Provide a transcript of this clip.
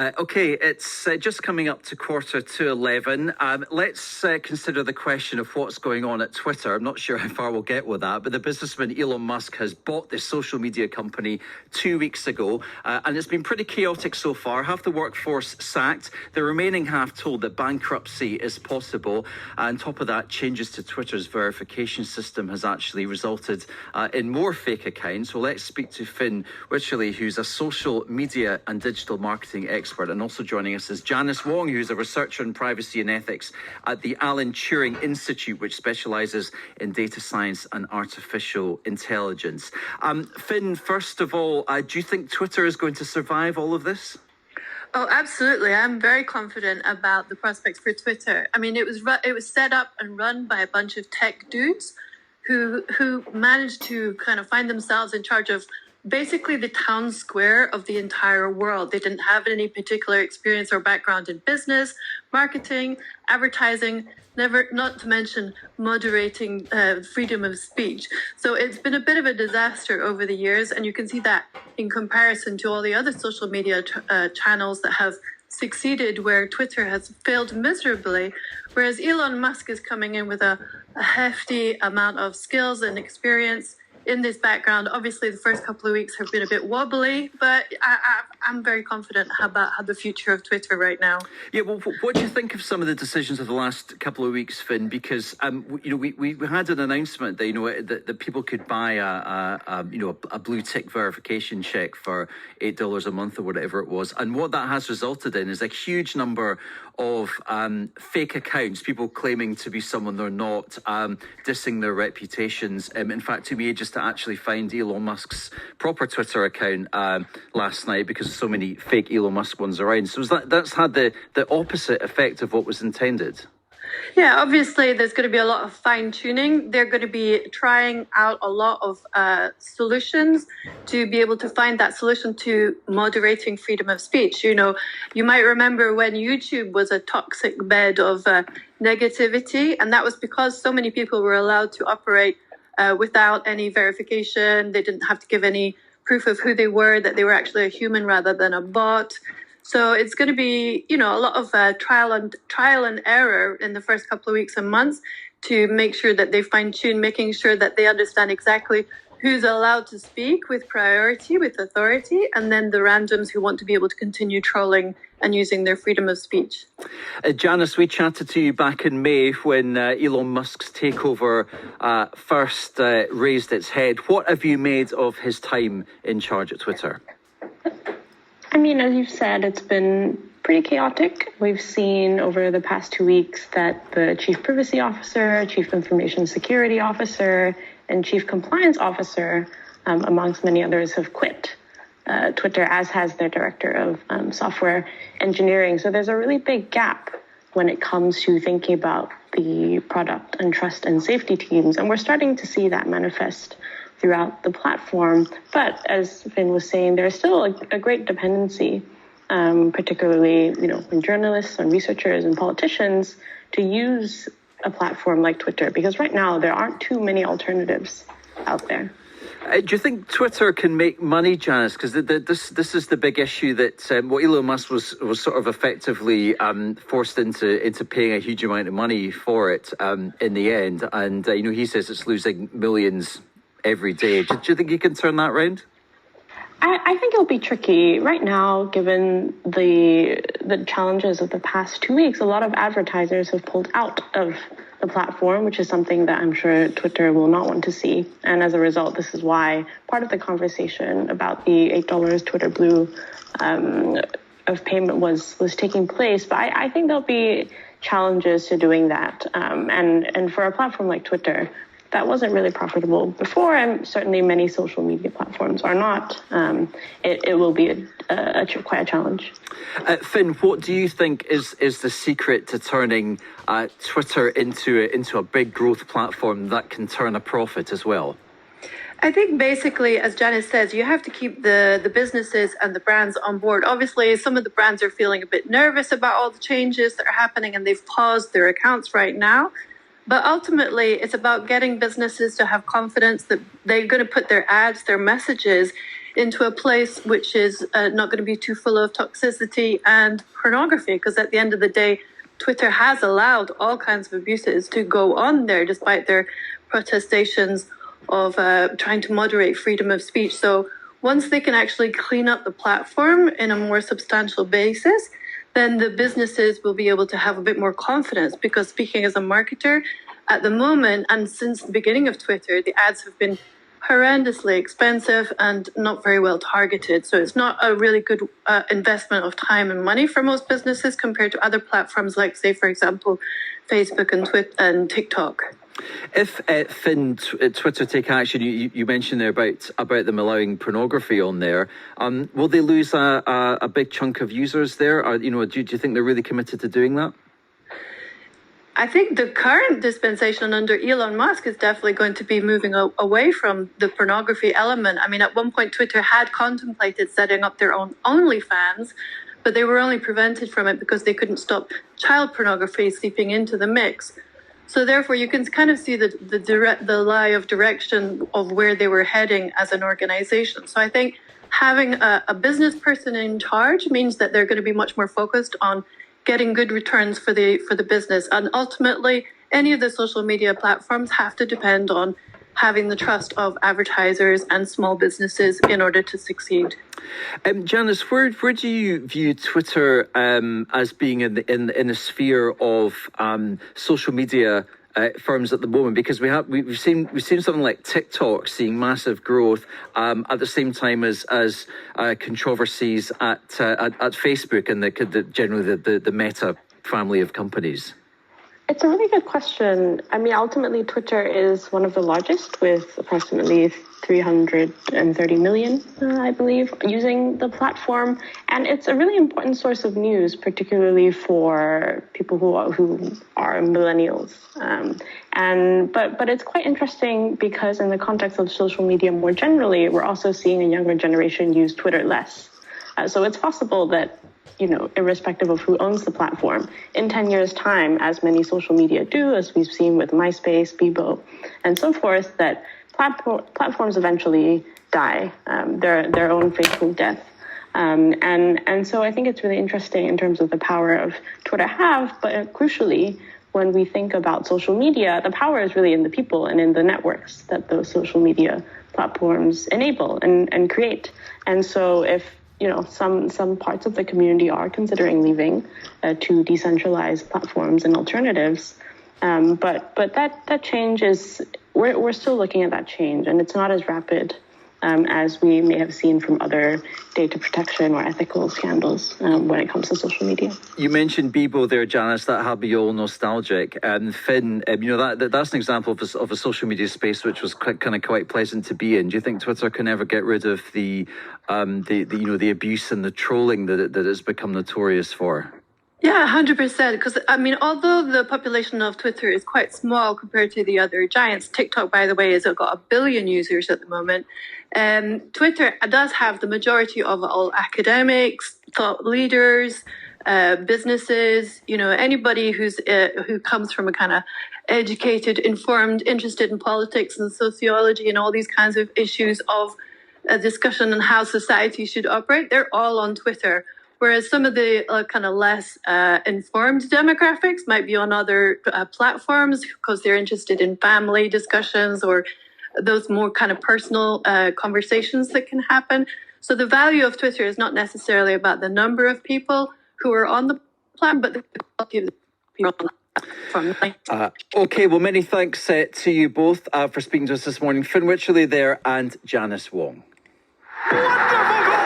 Okay, it's just coming up to 11:15. Let's consider the question of what's going on at Twitter. I'm not sure how far we'll get with that, but the businessman Elon Musk has bought this social media company 2 weeks ago, and it's been pretty chaotic so far. Half the workforce sacked, the remaining half told that bankruptcy is possible. On top of that, changes to Twitter's verification system has actually resulted in more fake accounts. Well, let's speak to Finn Wycherley, who's a social media and digital marketing expert. And also joining us is Janis, Wong, who's a researcher in privacy and ethics at the Alan Turing Institute, which specialises in data science and artificial intelligence. Finn, first of all, do you think Twitter is going to survive all of this? Oh, absolutely. I'm very confident about the prospects for Twitter. I mean, it was set up and run by a bunch of tech dudes who managed to kind of find themselves in charge of basically the town square of the entire world. They didn't have any particular experience or background in business, marketing, advertising, not to mention moderating freedom of speech. So it's been a bit of a disaster over the years, and you can see that in comparison to all the other social media channels that have succeeded, where Twitter has failed miserably, whereas Elon Musk is coming in with a hefty amount of skills and experience in this background. Obviously, the first couple of weeks have been a bit wobbly, but I'm very confident about the future of Twitter right now. Yeah, well, what do you think of some of the decisions of the last couple of weeks, Finn? Because we had an announcement that that people could buy a blue tick verification check for $8 a month or whatever it was, and what that has resulted in is a huge number of fake accounts, people claiming to be someone they're not, dissing their reputations. In fact, to me, just to actually find Elon Musk's proper Twitter account last night, because there's so many fake Elon Musk ones around. So that's had the opposite effect of what was intended. Yeah, obviously there's going to be a lot of fine tuning. They're going to be trying out a lot of solutions to be able to find that solution to moderating freedom of speech. You know, you might remember when YouTube was a toxic bed of negativity, and that was because so many people were allowed to operate without any verification. They didn't have to give any proof of who they were, that they were actually a human rather than a bot. So it's going to be, a lot of trial and error in the first couple of weeks and months to make sure that they fine tune, making sure that they understand exactly who's allowed to speak with priority, with authority, and then the randoms who want to be able to continue trolling and using their freedom of speech. Janis, we chatted to you back in May when Elon Musk's takeover first raised its head. What have you made of his time in charge at Twitter? I mean, as you've said, it's been pretty chaotic. We've seen over the past 2 weeks that the chief privacy officer, chief information security officer, and chief compliance officer, amongst many others, have quit Twitter, as has their director of software engineering. So there's a really big gap when it comes to thinking about the product and trust and safety teams. And we're starting to see that manifest throughout the platform. But as Finn was saying, there's still a great dependency, particularly, in journalists and researchers and politicians, to use a platform like Twitter, because right now there aren't too many alternatives out there. Do you think Twitter can make money, Janis? Because this is the big issue that Elon Musk was sort of effectively forced into paying a huge amount of money for it in the end. And, he says it's losing millions every day. Do you think you can turn that around? I think it'll be tricky right now, given the challenges of the past 2 weeks. A lot of advertisers have pulled out of the platform, which is something that I'm sure Twitter will not want to see. And as a result, this is why part of the conversation about the $8 Twitter Blue of payment was taking place. But I think there'll be challenges to doing that. And for a platform like Twitter, that wasn't really profitable before, and certainly many social media platforms are not. It will be quite a challenge. Finn, what do you think is the secret to turning Twitter into a big growth platform that can turn a profit as well? I think basically, as Janis says, you have to keep the businesses and the brands on board. Obviously, some of the brands are feeling a bit nervous about all the changes that are happening, and they've paused their accounts right now. But ultimately, it's about getting businesses to have confidence that they're going to put their ads, their messages into a place which is not going to be too full of toxicity and pornography, because at the end of the day, Twitter has allowed all kinds of abuses to go on there, despite their protestations of trying to moderate freedom of speech. So once they can actually clean up the platform in a more substantial basis, then the businesses will be able to have a bit more confidence. Because speaking as a marketer, at the moment, and since the beginning of Twitter, the ads have been horrendously expensive and not very well targeted. So it's not a really good investment of time and money for most businesses compared to other platforms like, say, for example, Facebook and TikTok. If Twitter take action, you mentioned there about them allowing pornography on there. Will they lose a big chunk of users there? Or, do you think they're really committed to doing that? I think the current dispensation under Elon Musk is definitely going to be moving away from the pornography element. I mean, at one point, Twitter had contemplated setting up their own OnlyFans, but they were only prevented from it because they couldn't stop child pornography seeping into the mix. So therefore, you can kind of see the lie of direction of where they were heading as an organization. So I think having a business person in charge means that they're going to be much more focused on getting good returns for the business. And ultimately, any of the social media platforms have to depend on having the trust of advertisers and small businesses in order to succeed. Janis, where do you view Twitter as being in the sphere of social media firms at the moment? Because we've seen something like TikTok seeing massive growth at the same time as controversies at Facebook and generally the Meta family of companies. It's a really good question. I mean, ultimately, Twitter is one of the largest, with approximately 330 million, I believe, using the platform. And it's a really important source of news, particularly for people who are millennials. But it's quite interesting because in the context of social media more generally, we're also seeing a younger generation use Twitter less. So it's possible that, irrespective of who owns the platform, in 10 years' time, as many social media do, as we've seen with MySpace, Bebo, and so forth, that platforms eventually die their own fateful death. And so I think it's really interesting in terms of the power of Twitter but crucially, when we think about social media, the power is really in the people and in the networks that those social media platforms enable and create. And so if some parts of the community are considering leaving to decentralized platforms and alternatives. But that change is, we're still looking at that change, and it's not as rapid as we may have seen from other data protection or ethical scandals when it comes to social media. You mentioned Bebo there, Janis. That had me all nostalgic. Finn, that's an example of a social media space which was quite pleasant to be in. Do you think Twitter can ever get rid of the abuse and the trolling that it has become notorious for? Yeah, 100%. Because, although the population of Twitter is quite small compared to the other giants, TikTok, by the way, has got 1 billion users at the moment. Twitter does have the majority of all academics, thought leaders, businesses, anybody who comes from a kind of educated, informed, interested in politics and sociology and all these kinds of issues of a discussion on how society should operate. They're all on Twitter. Whereas some of the kind of less informed demographics might be on other platforms because they're interested in family discussions or those more kind of personal conversations that can happen. So the value of Twitter is not necessarily about the number of people who are on the platform, but the quality of the people on the platform. Okay, well, many thanks to you both for speaking to us this morning. Finn Wycherley there and Janis Wong. Wonderful!